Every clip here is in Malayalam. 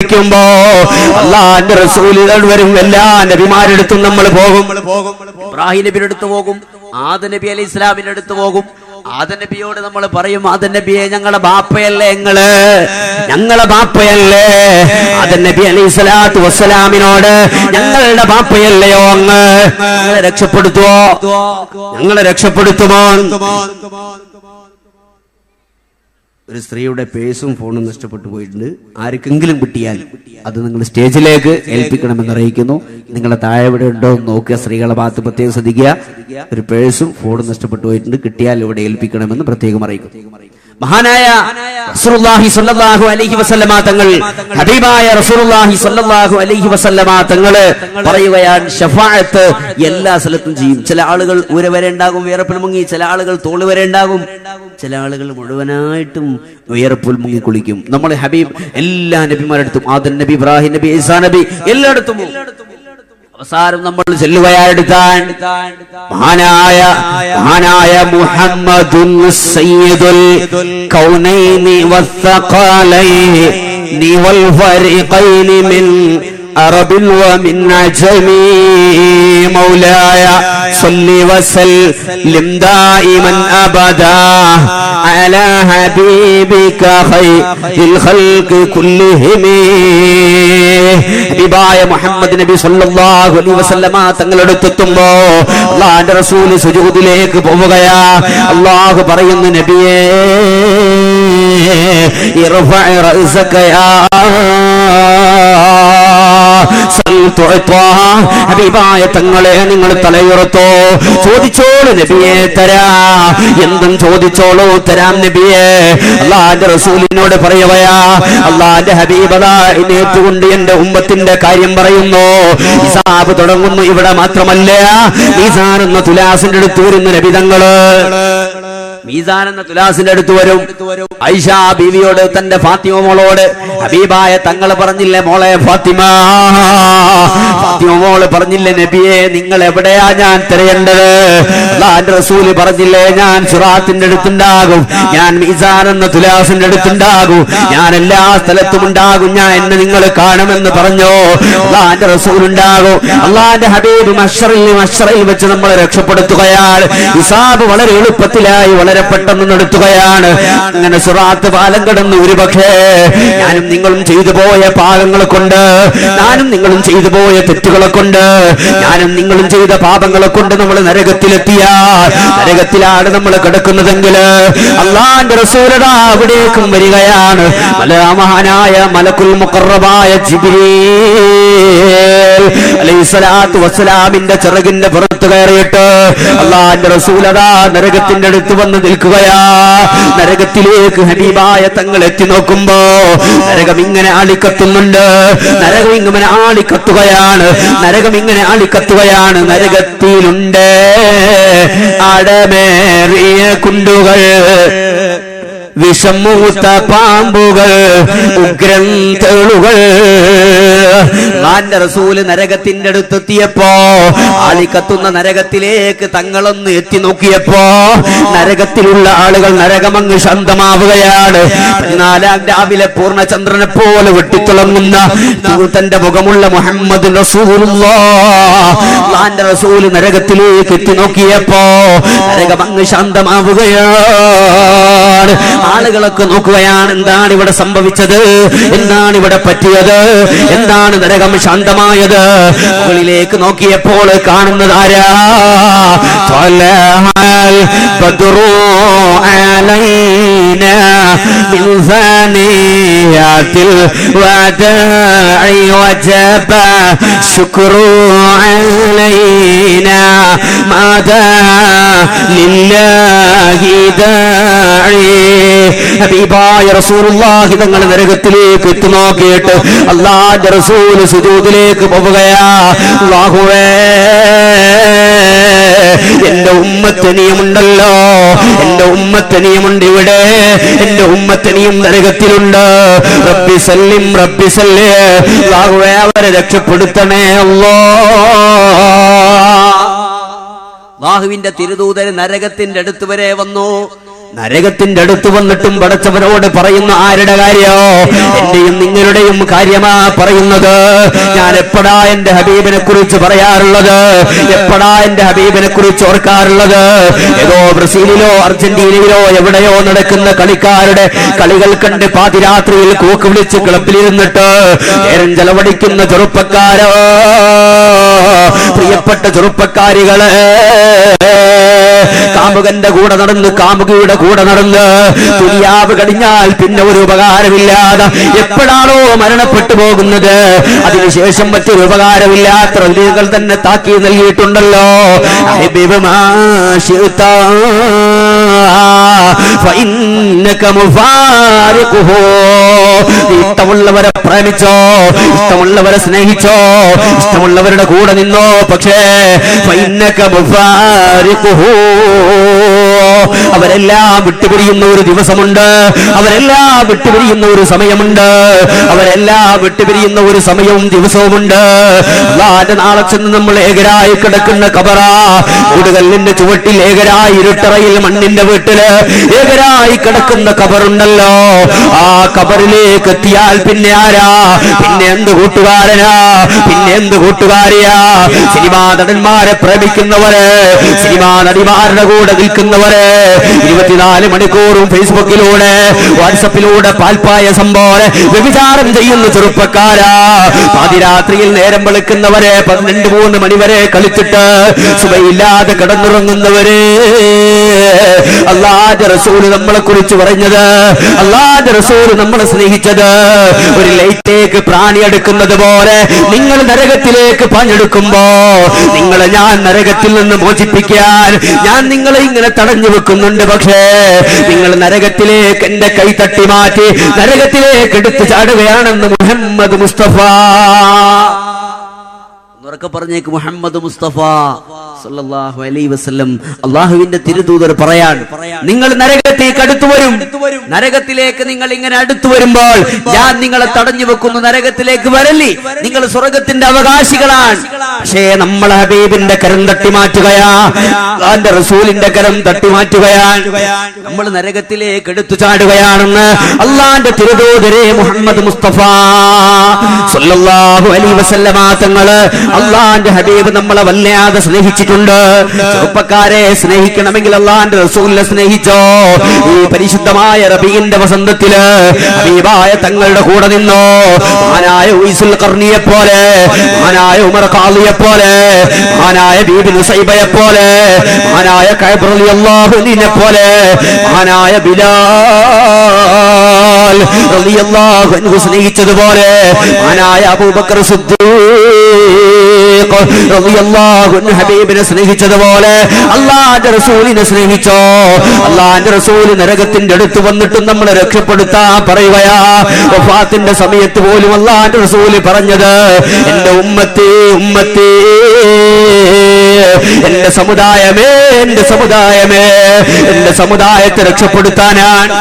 ുമ്പോ അള്ളാന്റെ റസൂലുകൾ വരും. എല്ലാ നബിമാരുടെ അടുത്തും നമ്മൾ പോകും. ഇബ്രാഹിം നബിയുടെ അടുത്ത് പോകും, ആദം നബി അലൈഹി ഇസ്ലാമിന്റെ അടുത്ത് പോകും. ആദം നബിയോട് നമ്മൾ പറയും, ആദം നബിയെ ഞങ്ങളെ ബാപ്പയല്ലേ, ഞങ്ങളെ ബാപ്പയല്ലേ? ആദം നബി അലൈഹി സ്വലാത്തു വസ്സലാമിനോട് ഞങ്ങളുടെ ബാപ്പയല്ലയോ അങ്ങ്? ഞങ്ങളെ രക്ഷപ്പെടുത്തുമോ? ഒരു സ്ത്രീയുടെ പേഴ്സും ഫോണും നഷ്ടപ്പെട്ടു പോയിട്ടുണ്ട്. ആർക്കെങ്കിലും കിട്ടിയാൽ അത് നിങ്ങൾ സ്റ്റേജിലേക്ക് ഏൽപ്പിക്കണമെന്ന് അറിയിക്കുന്നു. നിങ്ങളുടെ താഴെ ഇവിടെ ഉണ്ടോ എന്ന് നോക്കുക. സ്ത്രീകളെ ഭാഗത്ത് പ്രത്യേകം ശ്രദ്ധിക്കുക. ഒരു പേഴ്സും ഫോണും നഷ്ടപ്പെട്ടു പോയിട്ടുണ്ട്, കിട്ടിയാൽ ഇവിടെ ഏൽപ്പിക്കണമെന്ന് പ്രത്യേകം അറിയിക്കുന്നു. മഹാനായ റസൂലുള്ളാഹി സ്വല്ലല്ലാഹു അലൈഹി വസല്ലമ തങ്ങൾ, ഹബീബായ റസൂലുള്ളാഹി സ്വല്ലല്ലാഹു അലൈഹി വസല്ലമ തങ്ങൾ പറയുകയാണ്, ശഫാഅത്ത് എല്ലാ സ്ഥലത്തും ചെയ്യും. ചില ആളുകൾ ഊര വരെ ഉണ്ടാകും, വിയർപ്പിൽ മുങ്ങി. ചില ആളുകൾ തോള് വരെ ഉണ്ടാകും. ചില ആളുകൾ മുഴുവനായിട്ടും വിയർപ്പിൽ മുങ്ങി കുളിക്കും. നമ്മൾ ഹബീബ് എല്ലാ നബിമാരടുത്തും, ആദം നബി, ഇബ്രാഹിം നബി, ഈസാ നബി എല്ലായിടത്തും അവസാനം നമ്മൾ ചെല്ലുകയായെടുത്താൻ മഹാനായ മുഹമ്മദുൻ സയ്യിദുൽ കൗനൈനി വസ്സഖലൈനി വൽ ഫരീഖൈനി മിൻ അറബിൻ വമിൻ അജമി മൗലായ സല്ലി വസല്ലിം ദായിമൻ അബദാ അലാ ഹബീബിക ഖൈറിൽ ഖൽഖി കുല്ലിഹിം. ഹബീബായ മുഹമ്മദ് നബി സല്ലല്ലാഹു അലൈഹി വസല്ലമ തങ്ങളുടെ അടുത്തെത്തുമ്പോ അല്ലാഹുവിന്റെ റസൂൽ സുജൂദിലേക്ക് പോവുകയാ. അല്ലാഹു പറയുന്നു, നബിയേ ഇർഫഅ റഅസക യാ ഹബീബായ തങ്ങളെ നിങ്ങൾ തലയുറത്തോ, ചോദിച്ചോളൂ നബിയെ തരാ, എന്തും ചോദിച്ചോളൂ തരാം നബിയെ. അല്ലാഹുവിന്റെ റസൂലിനോട് പറയുകയാ, അല്ലാഹുവിന്റെ ഹബീബതാ എഴുന്നേറ്റുകൊണ്ട് എന്റെ ഉമ്മത്തിന്റെ കാര്യം പറയുന്നു. ഹിസാബ് തുടങ്ങുന്നു. ഇവിടെ മാത്രമല്ല, മീസാൻ എന്ന തുലാസിന്റെ അടുത്ത് വരുന്ന നബി തങ്ങള്, മീസാൻ എന്ന തുലാസിന്റെ അടുത്ത് വരും. ഐഷ ബീവിയോട്, തന്റെ ഫാത്തിമ മോളോട് ഹബീബായ തങ്ങൾ പറഞ്ഞില്ലേ, മോളെ ഫാത്തിമ മോള് പറഞ്ഞില്ലേ, നബിയെ നിങ്ങൾ എവിടെയാ ഞാൻ തിരയേണ്ടത്? അല്ലാഹുവിന്റെ റസൂല് പറഞ്ഞില്ലേ, ഞാൻ സിറാത്തിന്റെ അടുത്തുണ്ടാകും, ഞാൻ മീസാൻ എന്ന തുലാസിന്റെ അടുത്തുണ്ടാകും, ഞാൻ എല്ലാ സ്ഥലത്തും ഉണ്ടാകും, ഞാൻ എന്നെ നിങ്ങൾ കാണുമെന്ന് പറഞ്ഞു. അല്ലാഹുവിന്റെ റസൂൽ ഉണ്ടാകും. അല്ലാഹുവിന്റെ ഹബീബ് മഹ്ശറിൽ വെച്ച് നമ്മളെ രക്ഷപ്പെടുത്തുകയാണ്. ഹിസാബ് വളരെ എളുപ്പത്തിലായി, വളരെ പെട്ടെന്ന് നടത്തുകയാണ്. അങ്ങനെ സിറാത്ത് പാലം കടന്ന് ഒരുപക്ഷേ ഞാനും നിങ്ങളും ചെയ്തു പോയ പാപങ്ങളെ കൊണ്ട്, ഞാനും നിങ്ങളും ചെയ്തു പോയ തെറ്റുകളെ കൊണ്ട്, ഞാനും നിങ്ങളും ചെയ്ത പാപങ്ങളെ കൊണ്ട് നമ്മൾ നരകത്തിലാണ് നമ്മൾ കിടക്കുന്നതെങ്കിൽ അല്ലാഹുവിന്റെ റസൂലതാ അവിടേക്കും വരികയാണ്. മഹാനായ മലക്കുൽ മുഖറബായ ജിബ്രീൽ അലൈഹിസ്സലാത്തു വസ്സലാമിന്റെ ചിറകിന്റെ പുറത്ത് കയറിയിട്ട് അല്ലാഹുവിന്റെ റസൂലതാ നരകത്തിന്റെ അടുത്ത് വന്ന് നിൽക്കുകയാ. നരകത്തിലേക്ക് ഹബീബായ തങ്ങൾ എത്തി നോക്കുമ്പോ നരകം ഇങ്ങനെ ആളിക്കത്തുന്നുണ്ട്. നരകം ഇങ്ങനെ ആളിക്കത്തുകയാണ്. നരകത്തിലുണ്ട് അടമേറിയ കുണ്ടുകൾ, വിഷമൂത്ത പാമ്പുകൾ, ഉഗ്രം തേളുകൾ. അല്ലാഹുവിന്റെ റസൂല് നരകത്തിന്റെ അടുത്തെത്തിയപ്പോ, ആളിക്കത്തുന്ന നരകത്തിലേക്ക് തങ്ങളൊന്ന് എത്തി നോക്കിയപ്പോ നരകത്തിലുള്ള ആളുകൾ, നരകമങ്ങ് ശാന്തമാവുകയാണ്. 14 രാവിലെ പൂർണ്ണചന്ദ്രനെ പോലെ വെട്ടിത്തിളങ്ങുന്ന തന്റെ മുഖമുള്ള മുഹമ്മദ് അല്ലാഹുവിന്റെ റസൂല് നരകത്തിലേക്ക് എത്തി നോക്കിയപ്പോ നരകമങ്ങ് ശാന്തമാവുകയാണ്. ആളുകളൊക്കെ നോക്കുകയാണ്, എന്താണ് ഇവിടെ സംഭവിച്ചത്, എന്താണ് ഇവിടെ പറ്റിയത്, എന്താണ് നരകം ശാന്തമായത്? മുകളിലേക്ക് നോക്കിയപ്പോൾ കാണുന്നതാരാ? ബദ്റു അലൈനാ മിൻ സാനിയാതിൽ വദാഇ വജബ ശുക്രു അലൈനാ മാദാ ലില്ലാഹി ദാഇ. ഹബീബായ റസൂലുള്ളാഹി തങ്ങൾ നരകത്തിലേക്ക് എത്തി നോക്കിയിട്ട് അല്ലാഹുവിന്റെ റസൂൽ സുജൂദിലേക്ക് പോവുകയാ. അല്ലാഹുവേ, എന്റെ ഉമ്മത്തനിയുമുണ്ടല്ലോ, എന്റെ ഉമ്മത്തനിയുമുണ്ട് ഇവിടെ, എന്റെ ഉമ്മത്തനിയും നരകത്തിലുണ്ട്. റബ്ബി സല്ലിം, റബ്ബി സല്ലി. അല്ലാഹുവേ, അവരെ രക്ഷപ്പെടുത്തണേ അല്ലാഹ്. അല്ലാഹുവിന്റെ തിരുദൂതൻ നരകത്തിന്റെ അടുത്ത് വരെ വന്നു. നരകത്തിന്റെ അടുത്ത് വന്നിട്ടും പടച്ചവനോട് പറയുന്ന ആരുടെ കാര്യോ? എന്റെയും നിങ്ങളുടെയും കാര്യമാ പറയുന്നത്. ഞാൻ എപ്പോഴാ എന്റെ ഹബീബിനെ കുറിച്ച് പറയാറുള്ളത്? എപ്പോഴാ എന്റെ ഹബീബിനെ കുറിച്ച് ഓർക്കാറുള്ളത്? ഏതോ ബ്രസീലിലോ അർജന്റീനയിലോ എവിടെയോ നടക്കുന്ന കളിക്കാരുടെ കളികൾ കണ്ട് പാതിരാത്രിയിൽ കൂക്ക് വിളിച്ച് ക്ലബിലിരുന്നിട്ട് നേരം ചെലവഴിക്കുന്ന ചെറുപ്പക്കാരോ, പ്രിയപ്പെട്ട ചെറുപ്പക്കാരികളെ, കാമുകന്റെ കൂടെ നടന്ന് കാമുകിയുടെ കൂടെ നടന്ന് ദുനിയാവ് കഴിഞ്ഞാൽ പിന്നെ ഒരു ഉപകാരമില്ലാതെ എപ്പോഴാണോ മരണപ്പെട്ടു പോകുന്നത്, അതിനുശേഷം മറ്റൊരു ഉപകാരമില്ലാത്ത റസൂലുകൾ തന്നെ താക്കി നൽകിയിട്ടുണ്ടല്ലോ. ഇഷ്ടമുള്ളവരെ പ്രേമിച്ചോ, ഇഷ്ടമുള്ളവരെ സ്നേഹിച്ചോ, ഇഷ്ടമുള്ളവരുടെ കൂടെ നിന്നോ, പക്ഷേ അവരെല്ലാം വിട്ടുപിരിയുന്ന ഒരു ദിവസമുണ്ട്, അവരെല്ലാം വിട്ടുപിരിയുന്ന ഒരു സമയമുണ്ട്, അവരെല്ലാം വിട്ടുപിരിയുന്ന ഒരു സമയവും ദിവസവുമുണ്ട്. അല്ലാഹുവിന്റെ നാളെ ചെന്ന് നമ്മൾ ഏകരായി കിടക്കുന്ന ഖബറ, കൂടുകല്ലിന്റെ ചുവട്ടിൽ ഏകരായി ഇരുട്ടറയിൽ മണ്ണിന്റെ വീട്ടില് ഏകരായി കിടക്കുന്ന ഖബറുണ്ടല്ലോ. ആ ഖബറിലേക്ക് എത്തിയാൽ പിന്നെ ആരാ? പിന്നെ എന്ത് കൂട്ടുകാരനാ? പിന്നെ എന്ത് കൂട്ടുകാരിയാ? സിനിമാ നടന്മാരെ പ്രേമിക്കുന്നവര്, സിനിമാ നടിമാരുടെ കൂടെ നിൽക്കുന്നവര്, 24 മണിക്കൂറും ഫേസ്ബുക്കിലൂടെ വാട്സപ്പിലൂടെ പാൽപ്പായസം പോലെ വ്യഭിചാരം ചെയ്യുന്ന ചെറുപ്പക്കാരാ, പാതിരാത്രിയിൽ നേരം വെളുക്കുന്നവരെ 12-3 മണിവരെ കളിച്ചിട്ട് സുബഹിയില്ലാതെ കിടന്നുറങ്ങുന്നവര്. അല്ലാഹുവിന്റെ റസൂൽ നമ്മളെ കുറിച്ച് പറഞ്ഞത്, അല്ലാഹുവിന്റെ റസൂൽ നമ്മളെ സ്നേഹിച്ചത്, ഒരു ലൈറ്റേക്ക് പ്രാണി എടുക്കുന്നത് പോലെ നിങ്ങൾ നരകത്തിലേക്ക് പാഞ്ഞെടുക്കുമ്പോ നിങ്ങളെ ഞാൻ നരകത്തിൽ നിന്ന് മോചിപ്പിക്കാൻ ഞാൻ നിങ്ങളെ ഇങ്ങനെ തടഞ്ഞു വെക്കുന്നുണ്ട്. പക്ഷേ നിങ്ങൾ നരകത്തിലേക്ക് എന്റെ കൈ തട്ടി മാറ്റി നരകത്തിലേക്ക് എടുത്തു ചാടുകയാണെന്ന് മുഹമ്മദ് മുസ്തഫ. ഉറക്കെ പറഞ്ഞേക്ക്, മുഹമ്മദ് മുസ്തഫ സല്ലല്ലാഹു അലൈഹി വസല്ലം, അല്ലാഹുവിന്റെ തിരുദൂതർ പറയാൻ, നിങ്ങൾ നരകത്തേക്ക് അടുത്തു വരും. നരകത്തിലേക്ക് നിങ്ങൾ ഇങ്ങനെ അടുത്തു വരുമ്പോൾ ഞാൻ നിങ്ങളെ തടഞ്ഞു വെക്കുന്നു. നരകത്തിലേക്ക് വരല്ലേ, നിങ്ങൾ സ്വർഗത്തിന്റെ അവകാശികളാണ്. പക്ഷേ നമ്മളെ ഹബീബിന്റെ കരം തട്ടി മാറ്റുകയാ, അല്ലാഹുവിന്റെ റസൂലിന്റെ കരം തട്ടി മാറ്റുകയാണ്. നമ്മൾ നരകത്തിലേക്ക് എടുത്തു ചാടുകയാണെന്ന് അല്ലാഹുവിന്റെ തിരുദൂതരെ മുഹമ്മദ് മുസ്തഫ സല്ലല്ലാഹു അലൈഹി വസല്ലമ തങ്ങള്, അല്ലാഹുവിന്റെ ഹബീബ് നമ്മളെ വല്ലാതെ സ്നേഹിച്ചിട്ടുണ്ട്. ചെറുപ്പക്കാരെ, സ്നേഹിക്കണമെങ്കിൽ അല്ലാഹുവിന്റെ റസൂലിനെ സ്നേഹിച്ചോ. ഈ പരിശുദ്ധമായ റബീഇന്റെ വസന്തത്തില് ഹബീബായ തങ്ങളുടെ കൂടെ നിന്നോ. മഹാനായ ഉവൈസുൽ ഖർനിയെ പോലെ, മഹാനായ ഉമർ ഖാളിയെ പോലെ, മഹാനായ ബീബി നുസൈബയെ പോലെ, മഹാനായ കഅബ് റളിയല്ലാഹു അൻഹുവിനെ പോലെ, മഹാനായ ബിലാൽ റളിയല്ലാഹു അൻഹു സ്നേഹിച്ചതുപോലെ, മഹാനായ അബൂബക്കർ സിദ്ദീഖ് റളിയല്ലാഹു അൻഹു ഹബീബിനെ സ്നേഹിച്ചതുപോലെ അല്ലാഹുവിന്റെ റസൂലിനെ സ്നേഹിച്ചോ. അല്ലാഹുവിന്റെ റസൂൽ നരകത്തിന്റെ അടുത്ത് വന്നിട്ടും നമ്മളെ രക്ഷപ്പെടുത്താൻ പറയുകയാ. വഫാത്തിന്റെ സമയത്ത് പോലും അല്ലാഹുവിന്റെ റസൂൽ പറഞ്ഞത്, എന്റെ ഉമ്മത്തി ഉമ്മത്തി, എന്റെ സമുദായമേ, എന്റെ സമുദായമേ, എന്റെ സമുദായത്തെ രക്ഷപ്പെടുത്താനാണ്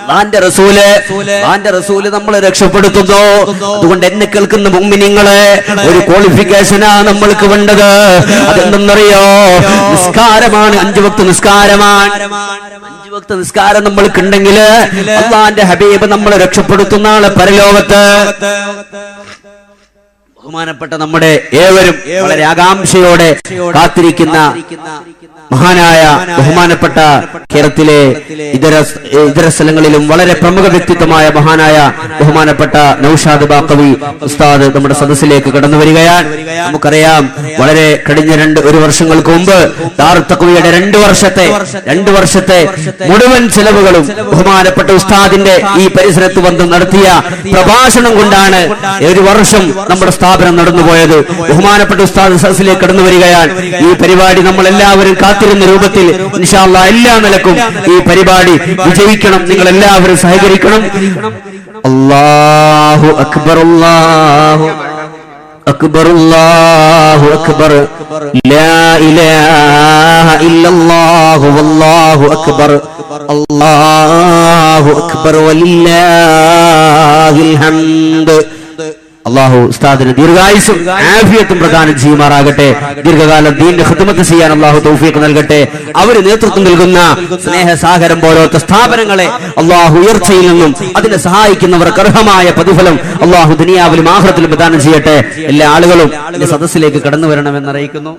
അല്ലാഹുവിന്റെ റസൂല് നമ്മളെ രക്ഷപ്പെടുത്തുന്നു. അതുകൊണ്ട് എന്നെ കേൾക്കുന്ന മുഅ്മിനീങ്ങളെ, ഒരു ക്വാളിഫിക്കേഷനാ നമ്മൾക്ക് വേണ്ടത്. അതെന്തെന്നറിയോ? നിസ്കാരമാണ്. 5 വക്ത് നിസ്കാരമാണ്. 5 വക്ത് നിസ്കാരം നമ്മൾക്കുണ്ടെങ്കിൽ അല്ലാഹുവിന്റെ ഹബീബ് നമ്മളെ രക്ഷപ്പെടുത്തുന്ന ആള് പരലോകത്ത്. ബഹുമാനപ്പെട്ട നമ്മുടെ ഏവരും വളരെ ആകാംക്ഷയോടെ കാത്തിരിക്കുന്ന മഹാനായ ബഹുമാനപ്പെട്ട കേരളത്തിലെ ഇതര സ്ഥലങ്ങളിലും വളരെ പ്രമുഖ വ്യക്തിത്വമായ മഹാനായ ബഹുമാനപ്പെട്ട നൗഷാദ് ബാഖവി ഉസ്താദ് നമ്മുടെ സദസ്സിലേക്ക് കടന്നു വരികയാണ്. നമുക്കറിയാം, വളരെ കഴിഞ്ഞ 1 വർഷങ്ങൾക്ക് മുമ്പ് ദാറുൽ തഖ്വയുടെ 2 വർഷത്തെ മുഴുവൻ ചെലവുകളും ബഹുമാനപ്പെട്ട ഉസ്താദിന്റെ ഈ പരിസരത്ത് വന്ന് നടത്തിയ പ്രഭാഷണം കൊണ്ടാണ് 1 വർഷം നമ്മുടെ സ്ഥാപനം നടന്നുപോയത്. ബഹുമാനപ്പെട്ട ഉസ്താദ് സദസ്സിലേക്ക് കടന്നു വരികയാണ്. ഈ പരിപാടി നമ്മൾ എല്ലാവരും കാത്തിരുന്ന രൂപത്തിൽ ഇൻഷാ അല്ലാഹ് എല്ലാ നിലക്കും ഈ പരിപാടി വിജയിക്കണം. നിങ്ങൾ എല്ലാവരും സഹകരിക്കണം. അല്ലാഹു അക്ബർ, അല്ലാഹു അക്ബർ, അല്ലാഹു അക്ബർ, ലാ ഇലാഹ ഇല്ലല്ലാഹു വല്ലാഹു അക്ബർ, അല്ലാഹു അക്ബർ വലില്ലാഹിൽ ഹംദ്, അള്ളാഹു ഉസ്താദിന് ദീർഘായുസ്സും ആഫിയത്തും പ്രദാനം ചെയ്യുമാറാകട്ടെ. ദീർഘകാലം ദീനിന്റെ ഖിദ്മത്ത് ചെയ്യാൻ അള്ളാഹു തൗഫീഖ് നൽകട്ടെ. അവര് നേതൃത്വം നൽകുന്ന സ്നേഹസാഗരം പോലത്തെ സ്ഥാപനങ്ങളെ അള്ളാഹു ഉയർച്ചയിൽ നിന്നും അതിനെ സഹായിക്കുന്നവർക്ക് അർഹമായ പ്രതിഫലം അള്ളാഹു ദുനിയാവിലും ആഖിറത്തിലും പ്രദാനം ചെയ്യട്ടെ. എല്ലാ ആളുകളും സദസ്സിലേക്ക് കടന്നു വരണമെന്ന് അറിയിക്കുന്നു.